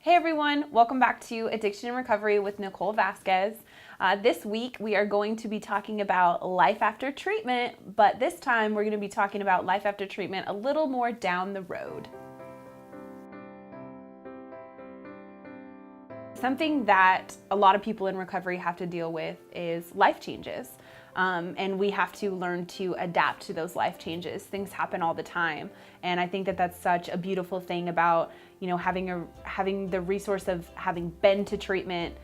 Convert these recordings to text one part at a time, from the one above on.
Hey everyone, welcome back to Addiction and Recovery with Nicole Vasquez. This week we are going to be talking about life after treatment, but this time we're going to be talking about life after treatment a little more down the road. Something that a lot of people in recovery have to deal with is life changes. And we have to learn to adapt to those life changes. Things happen all the time. And I think that that's such a beautiful thing about, having the resource of having been to treatment,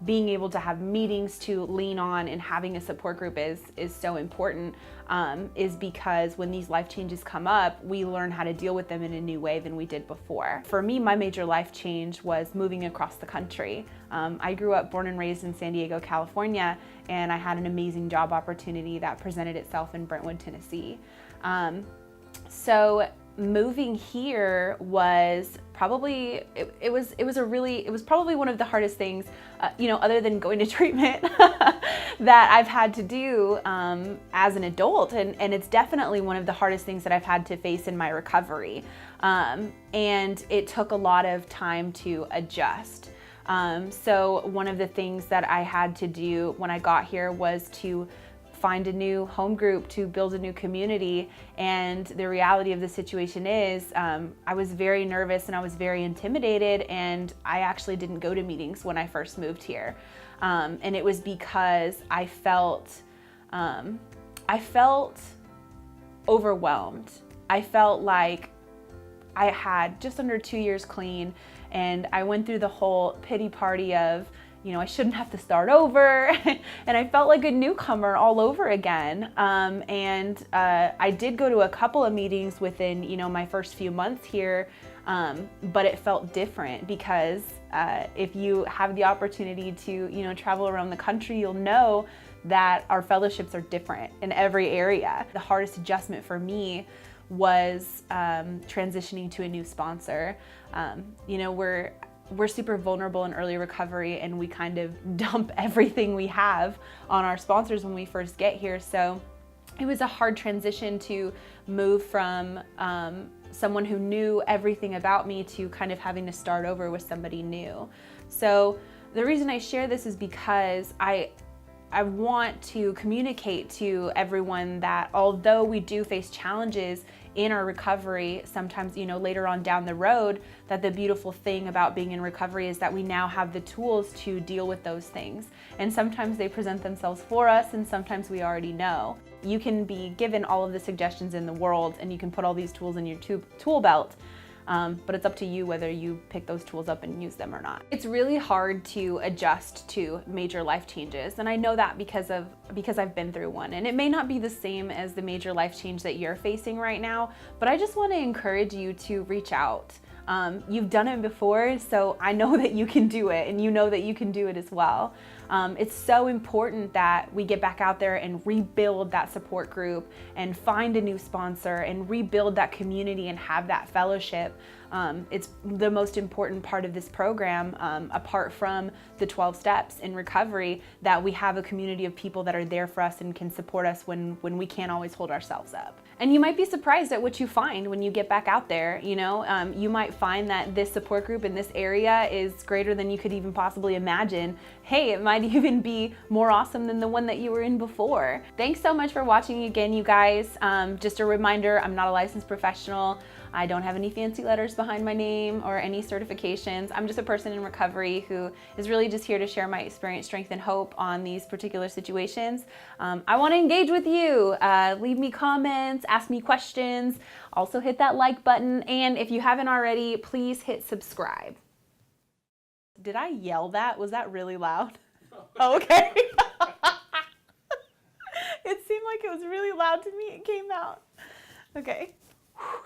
being able to have meetings to lean on, and having a support group is so important, is because when these life changes come up, we learn how to deal with them in a new way than we did before. For me, my major life change was moving across the country. I grew up born and raised in San Diego, California, and I had an amazing job opportunity that presented itself in Brentwood, Tennessee. So moving here was probably, it was probably one of the hardest things, other than going to treatment, that I've had to do as an adult. And it's definitely one of the hardest things that I've had to face in my recovery. And it took a lot of time to adjust. So one of the things that I had to do when I got here was to find a new home group, to build a new community. And the reality of the situation is I was very nervous and I was very intimidated, and I actually didn't go to meetings when I first moved here. And it was because I felt overwhelmed. I felt like I had just under 2 years clean, and I went through the whole pity party of, I shouldn't have to start over. And I felt like a newcomer all over again. I did go to a couple of meetings within, my first few months here, but it felt different because if you have the opportunity to, travel around the country, you'll know that our fellowships are different in every area. The hardest adjustment for me was transitioning to a new sponsor. We're super vulnerable in early recovery, and we kind of dump everything we have on our sponsors when we first get here. So it was a hard transition to move from someone who knew everything about me to kind of having to start over with somebody new. So the reason I share this is because I want to communicate to everyone that although we do face challenges in our recovery, sometimes, later on down the road, that the beautiful thing about being in recovery is that we now have the tools to deal with those things. And sometimes they present themselves for us, and sometimes we already know. You can be given all of the suggestions in the world, and you can put all these tools in your tool belt. But it's up to you whether you pick those tools up and use them or not. It's really hard to adjust to major life changes, and I know that because I've been through one. And it may not be the same as the major life change that you're facing right now, but I just want to encourage you to reach out. You've done it before, so I know that you can do it, and you know that you can do it as well. It's so important that we get back out there and rebuild that support group and find a new sponsor and rebuild that community and have that fellowship. It's the most important part of this program, apart from the 12 steps in recovery, that we have a community of people that are there for us and can support us when we can't always hold ourselves up. And you might be surprised at what you find when you get back out there. You might find that this support group in this area is greater than you could even possibly imagine. Hey, it might even be more awesome than the one that you were in before. Thanks so much for watching again, you guys. Just a reminder, I'm not a licensed professional. I don't have any fancy letters behind my name or any certifications. I'm just a person in recovery who is really just here to share my experience, strength, and hope on these particular situations. I want to engage with you. Leave me comments, ask me questions. Also hit that like button. And if you haven't already, please hit subscribe. Did I yell that? Was that really loud? Oh, okay. It seemed like it was really loud to me. It came out. Okay. Whew.